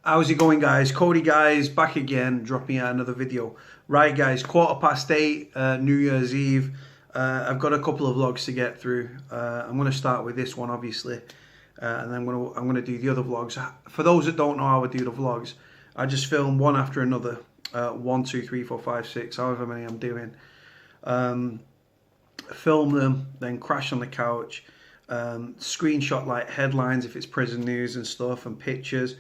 How's it going, guys? Cody, guys, back again, dropping out another video. Right, guys, 8:15, New Year's Eve. I've got a couple of vlogs to get through. I'm going to start with this one, obviously, and then I'm going to do the other vlogs. For those that don't know how I do the vlogs, I just film one after another, 1, 2, 3, 4, 5, 6, however many I'm doing. Film them, then crash on the couch, screenshot like headlines if it's prison news and stuff, and pictures.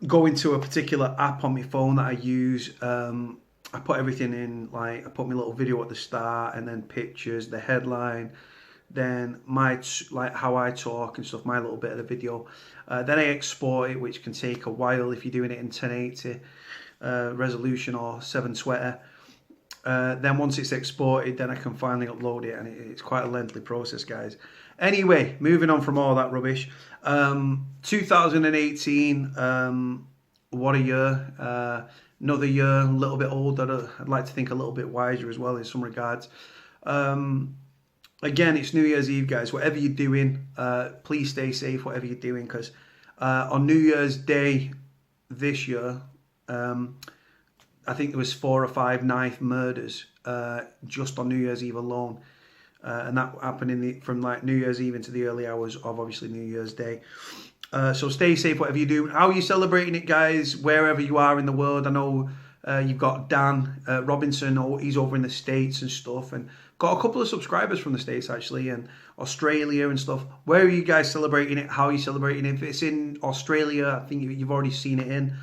Go into a particular app on my phone that I use. I put everything in, like I put my little video at the start, and then pictures, the headline, then my how I talk and stuff, my little bit of the video. Then I export it, which can take a while if you're doing it in 1080 resolution or 720. Then once it's exported, then I can finally upload it, and it's quite a lengthy process, guys. Anyway, moving on from all that rubbish. 2018, what a year. Another year, a little bit older. I'd like to think a little bit wiser as well in some regards. Again, it's New Year's Eve, guys. Whatever you're doing, please stay safe, whatever you're doing, because on New Year's Day this year, I think there was 4 or 5 knife murders just on New Year's Eve alone. And that happened from like New Year's Eve into the early hours of obviously New Year's Day. So stay safe, whatever you do. How are you celebrating it, guys? Wherever you are in the world. I know you've got Dan Robinson. He's over in the States and stuff. And got a couple of subscribers from the States, actually, and Australia and stuff. Where are you guys celebrating it? How are you celebrating it? If it's in Australia, I think you've already seen it in.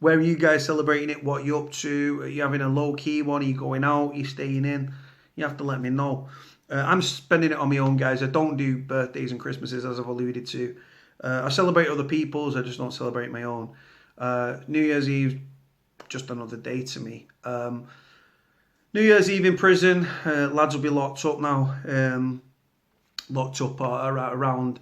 Where are you guys celebrating it? What are you up to? Are you having a low-key one? Are you going out? Are you staying in? You have to let me know. I'm spending it on my own, guys. I don't do birthdays and Christmases, as I've alluded to. I celebrate other people's. I just don't celebrate my own. New Year's Eve, just another day to me. New Year's Eve in prison. Lads will be locked up now. Locked up around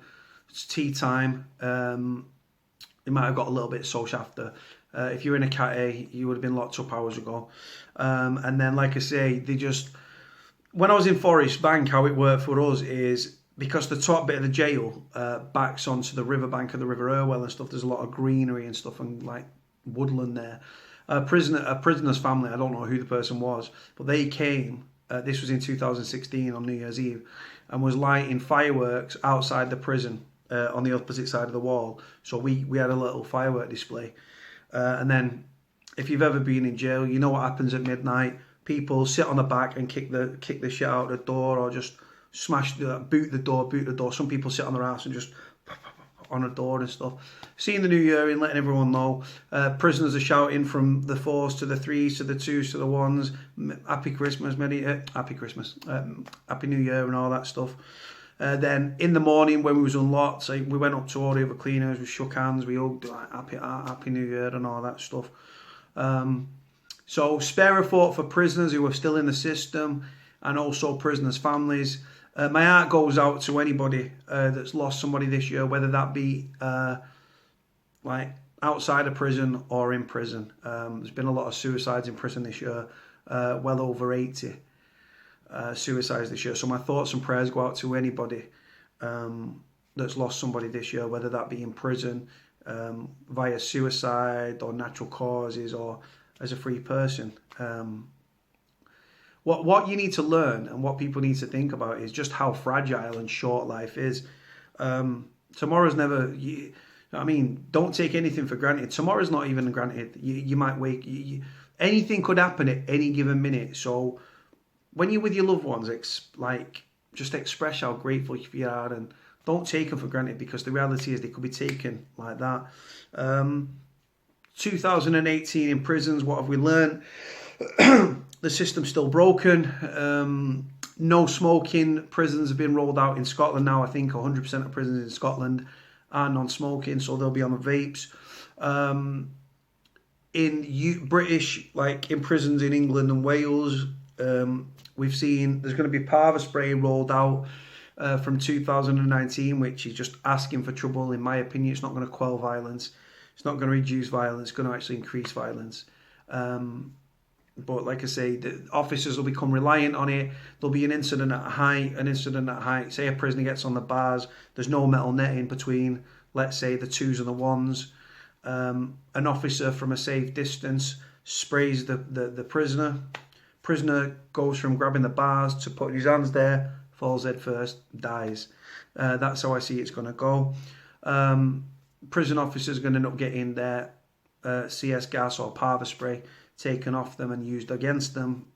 tea time. They might have got a little bit sosh after. If you're in a Cat A, you would have been locked up hours ago. And then, like I say, they just... When I was in Forest Bank, how it worked for us is because the top bit of the jail backs onto the riverbank of the River Irwell and stuff. There's a lot of greenery and stuff and like woodland there. A prisoner's family, I don't know who the person was, but they came. This was in 2016 on New Year's Eve, and was lighting fireworks outside the prison on the opposite side of the wall. So we had a little firework display, and then if you've ever been in jail, you know what happens at midnight. People sit on the back and kick the shit out the door, or just boot the door. Some people sit on their ass and just on a door and stuff. Seeing the new year and letting everyone know. Prisoners are shouting from the 4s to the 3s to the 2s to the 1s. Happy Christmas, Happy Christmas, Happy New Year and all that stuff. Then in the morning when we was unlocked, we went up to all the other cleaners, we shook hands, we hugged, like, Happy New Year and all that stuff. So spare a thought for prisoners who are still in the system, and also prisoners' families. My heart goes out to anybody that's lost somebody this year, whether that be like outside of prison or in prison. There's been a lot of suicides in prison this year, well over 80 suicides this year. So my thoughts and prayers go out to anybody that's lost somebody this year, whether that be in prison, via suicide or natural causes, or as a free person. What you need to learn and what people need to think about is just how fragile and short life is. Tomorrow's never... don't take anything for granted. Tomorrow's not even granted. You might wake... anything could happen at any given minute. So when you're with your loved ones, just express how grateful you are, and don't take them for granted, because the reality is they could be taken like that. 2018 in prisons, what have we learned? The system's still broken. No smoking prisons have been rolled out in Scotland now. I think 100% of prisons in Scotland are non-smoking, so they'll be on the vapes. In British, like in prisons in England and Wales, we've seen there's going to be Parva spray rolled out from 2019, which is just asking for trouble. In my opinion, it's not going to quell violence. It's not going to reduce violence. It's going to actually increase violence. But like I say, the officers will become reliant on it. There'll be an incident at height. Say a prisoner gets on the bars. There's no metal netting between, let's say, the 2s and the 1s. An officer from a safe distance sprays the prisoner. Prisoner goes from grabbing the bars to putting his hands there, falls head first, dies. That's how I see it's going to go. Prison officers are going to end up getting their CS gas or parva spray taken off them and used against them.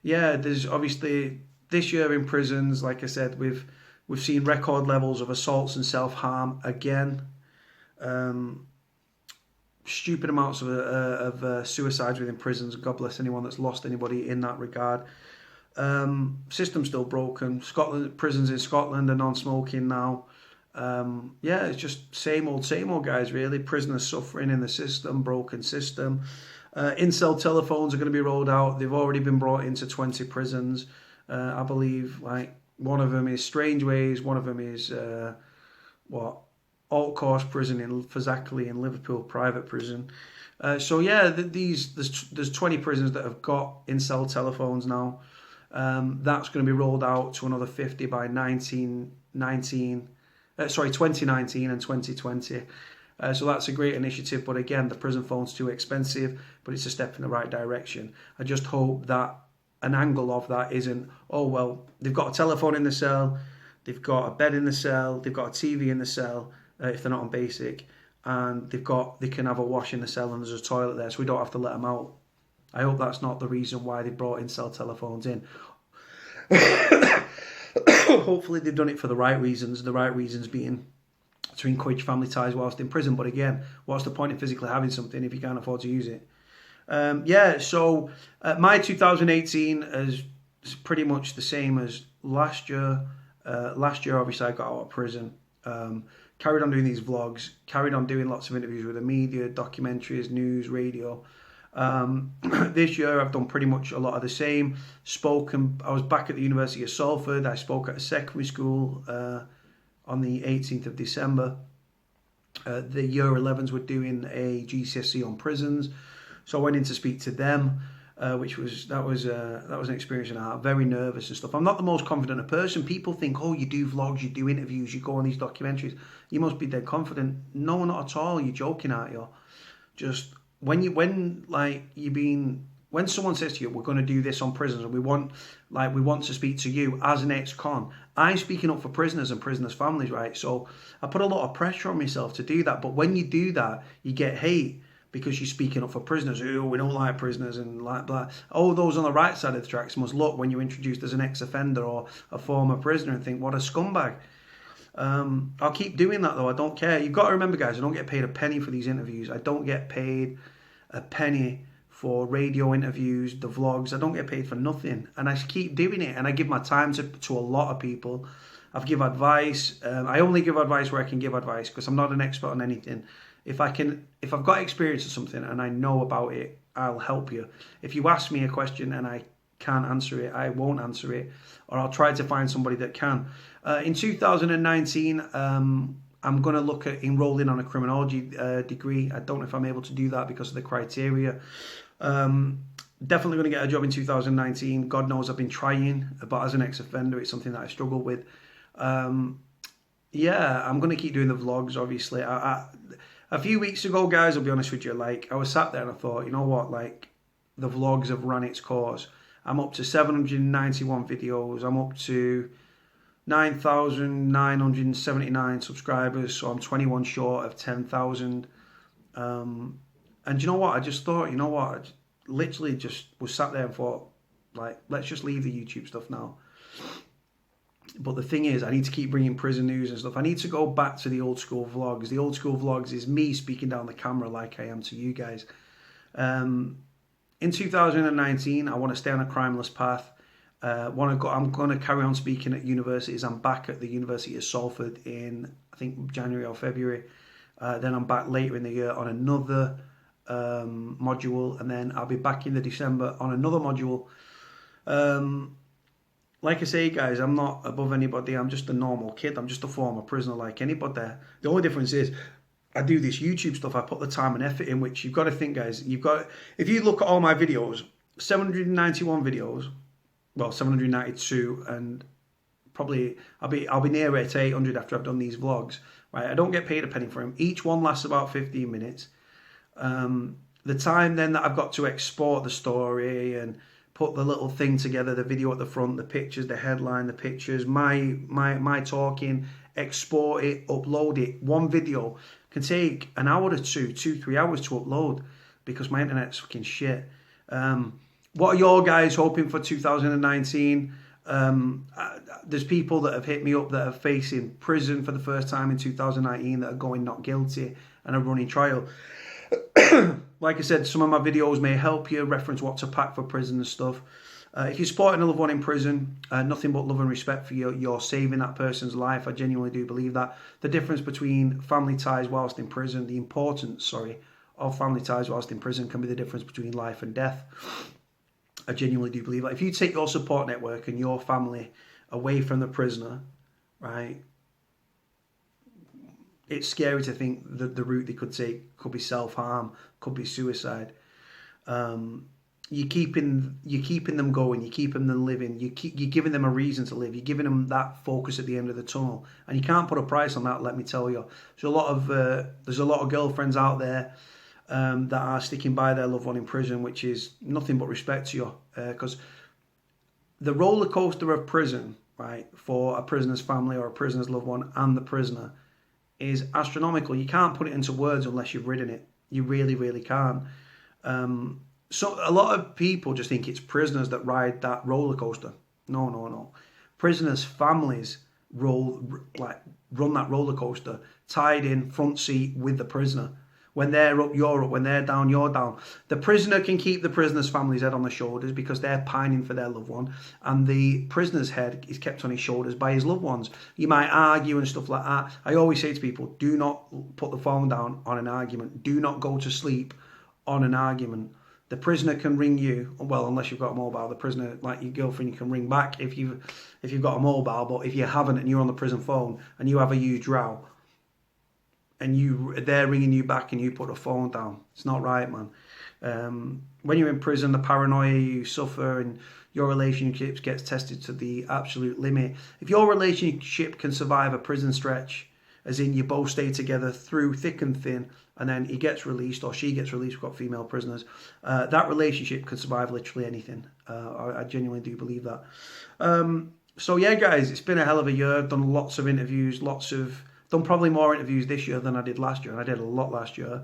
There's obviously this year in prisons, like I said, we've seen record levels of assaults and self-harm again. Stupid amounts of suicides within prisons. God bless anyone that's lost anybody in that regard. System's still broken. Prisons in Scotland are non-smoking now. It's just same old guys, really. Prisoners suffering in the system, broken system. In-cell telephones are going to be rolled out. They've already been brought into 20 prisons. I believe, like, one of them is Strangeways, one of them is Alt Course Prison for Zachary in Liverpool, private prison. There's 20 prisons that have got in-cell telephones now. That's going to be rolled out to another 50 by 2019 and 2020. So that's a great initiative, but again, the prison phone's too expensive, but it's a step in the right direction. I just hope that an angle of that isn't, oh, well, they've got a telephone in the cell, they've got a bed in the cell, they've got a TV in the cell, if they're not on basic, and they can have a wash in the cell and there's a toilet there, so we don't have to let them out. I hope that's not the reason why they brought in-cell telephones in. Hopefully they've done it for the right reasons being to encourage family ties whilst in prison. But again, what's the point in physically having something if you can't afford to use it? My 2018 is pretty much the same as last year. Last year, obviously, I got out of prison. Carried on doing these vlogs, carried on doing lots of interviews with the media, documentaries, news, radio. This year I've done pretty much a lot of the same. I was back at the University of Salford. I spoke at a secondary school on the 18th of December. The year 11s were doing a GCSE on prisons, so I went in to speak to them, which was an experience and a half. Very nervous and stuff. I'm not the most confident person. People think, oh, you do vlogs, you do interviews, you go on these documentaries, you must be dead confident. No, not at all. You're joking, aren't you? Just when someone says to you, we're going to do this on prisoners and we want to speak to you as an ex-con, I'm speaking up for prisoners and prisoners' families, right? So I put a lot of pressure on myself to do that. But when you do that, you get hate because you're speaking up for prisoners. Oh, we don't like prisoners and like blah. Oh, those on the right side of the tracks must look when you're introduced as an ex-offender or a former prisoner and think, what a scumbag. I'll keep doing that though. I don't care. You've got to remember, guys, I don't get paid a penny for these interviews. I don't get paid a penny for radio interviews, the vlogs. I don't get paid for nothing, and I keep doing it, and I give my time to a lot of people. I've give advice. I only give advice where I can give advice because I'm not an expert on anything. If I've got experience of something and I know about it, I'll help you. If you ask me a question and I can't answer it, I won't answer it, or I'll try to find somebody that can. In 2019, I'm going to look at enrolling on a criminology degree. I don't know if I'm able to do that because of the criteria. Definitely going to get a job in 2019. God knows I've been trying, but as an ex-offender, it's something that I struggle with. I'm going to keep doing the vlogs, obviously. A few weeks ago, guys, I'll be honest with you, I was sat there and I thought, you know what, the vlogs have run its course. I'm up to 791 videos. I'm up to 9,979 subscribers, so I'm 21 short of 10,000. And you know what? I just thought, I literally just was sat there and thought, let's just leave the YouTube stuff now. But the thing is, I need to keep bringing prison news and stuff. I need to go back to the old school vlogs. The old school vlogs is me speaking down the camera like I am to you guys. In 2019, I want to stay on a crimeless path. I'm going to carry on speaking at universities. I'm back at the University of Salford in, I think, January or February. Then I'm back later in the year on another module, and then I'll be back in the December on another module. Like I say, guys, I'm not above anybody. I'm just a normal kid. I'm just a former prisoner like anybody. The only difference is I do this YouTube stuff. I put the time and effort in, which you've got to think, guys. If you look at all my videos, 791 videos, well, 792, and probably I'll be near at 800 after I've done these vlogs. right? I don't get paid a penny for them. Each one lasts about 15 minutes. The time then that I've got to export the story and put the little thing together, the video at the front, the pictures, the headline, the pictures, my talking, export it, upload it. One video can take an hour to 3 hours to upload because my internet's fucking shit. What are your guys hoping for 2019? There's people that have hit me up that are facing prison for the first time in 2019 that are going not guilty and are running trial. Like I said, some of my videos may help you reference what to pack for prison and stuff. If you're supporting a loved one in prison, nothing but love and respect for you. You're saving that person's life. I genuinely do believe that. The difference between family ties whilst in prison, the importance, of family ties whilst in prison can be the difference between life and death. I genuinely do believe that. If you take your support network and your family away from the prisoner, right, it's scary to think that the route they could take could be self-harm, could be suicide. You're keeping them going, you're keeping them living, you're giving them a reason to live, you're giving them that focus at the end of the tunnel, and you can't put a price on that. Let me tell you, there's a lot of girlfriends out there that are sticking by their loved one in prison, which is nothing but respect to you, because the roller coaster of prison, right, for a prisoner's family or a prisoner's loved one and the prisoner is astronomical. You can't put it into words unless you've ridden it. You really, really can't. So a lot of people just think it's prisoners that ride that roller coaster. No. Prisoners' families run that roller coaster, tied in front seat with the prisoner. When they're up, you're up. When they're down, you're down. The prisoner can keep the prisoner's family's head on the shoulders because they're pining for their loved one, and the prisoner's head is kept on his shoulders by his loved ones. You might argue and stuff like that. I always say to people, do not put the phone down on an argument. Do not go to sleep on an argument. The prisoner can ring you, well, unless you've got a mobile. The prisoner, like your girlfriend, you can ring back if you've got a mobile. But if you haven't and you're on the prison phone and you have a huge row, and they're ringing you back and you put the phone down, it's not right, man. When you're in prison, the paranoia you suffer and your relationships gets tested to the absolute limit. If your relationship can survive a prison stretch, as in you both stay together through thick and thin, and then he gets released or she gets released, we've got female prisoners, that relationship can survive literally anything. I genuinely do believe that. So yeah, guys, it's been a hell of a year. I've done lots of interviews, done probably more interviews this year than I did last year, and I did a lot last year.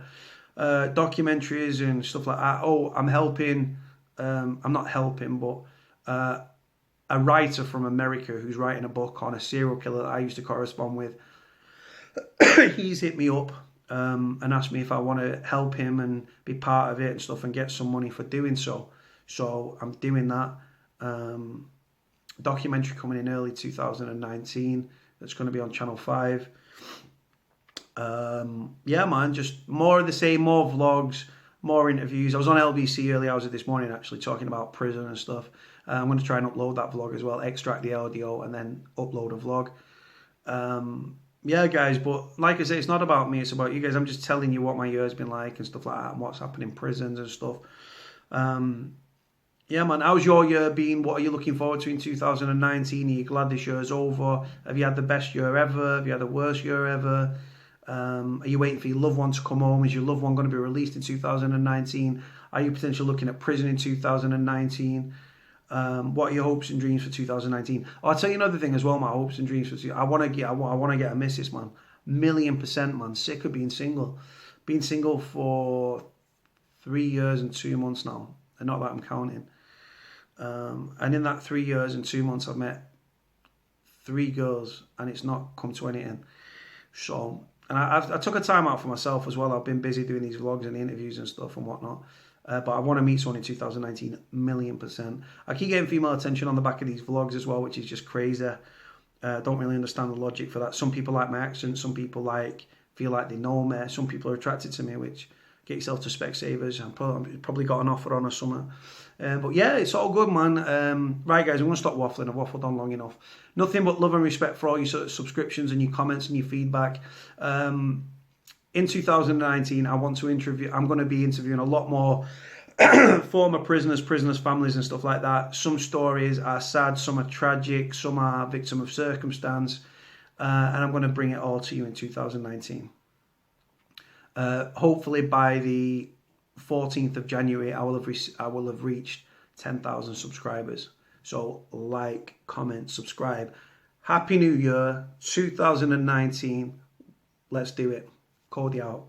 Documentaries and stuff like that. I'm helping, I'm not helping, but a writer from America who's writing a book on a serial killer that I used to correspond with. He's hit me up and asked me if I want to help him and be part of it and stuff and get some money for doing so. So I'm doing that. Documentary coming in early 2019 that's going to be on Channel 5. Yeah, man, just more of the same, more vlogs, more interviews. I was on LBC early hours of this morning actually talking about prison and stuff. I'm going to try and upload that vlog as well, extract the audio and then upload a vlog. Yeah, guys, but like I say, it's not about me, it's about you guys. I'm just telling you what my year's been like and stuff like that and what's happened in prisons and stuff. Yeah, man, how's your year been? What are you looking forward to in 2019? Are you glad this year's over? Have you had the best year ever? Have you had the worst year ever? Are you waiting for your loved one to come home? Is your loved one going to be released in 2019? Are you potentially looking at prison in 2019? What are your hopes and dreams for 2019? I'll tell you another thing as well. My hopes and dreams for I want to get a missus, man. 1,000,000%, man. Sick of being single. Been single for 3 years and 2 months now, and not that I'm counting. And in that 3 years and 2 months, I've met 3 girls, and it's not come to anything. So, and I took a time out for myself as well. I've been busy doing these vlogs and interviews and stuff and whatnot. But I want to meet someone in 2019, 1,000,000%. I keep getting female attention on the back of these vlogs as well, which is just crazy. Don't really understand the logic for that. Some people like my accent. Some people feel like they know me. Some people are attracted to me, which get yourself to Specsavers. I've probably got an offer on or something. But yeah, it's all good, man. Right, guys, I'm going to stop waffling. I've waffled on long enough. Nothing but love and respect for all your subscriptions and your comments and your feedback. In 2019, I'm going to be interviewing a lot more former prisoners, families and stuff like that. Some stories are sad, some are tragic, some are victim of circumstance. and I'm going to bring it all to you in 2019. Hopefully by the 14th of January, I will have reached 10,000 subscribers. So like, comment, subscribe. Happy New Year, 2019. Let's do it. Cody out.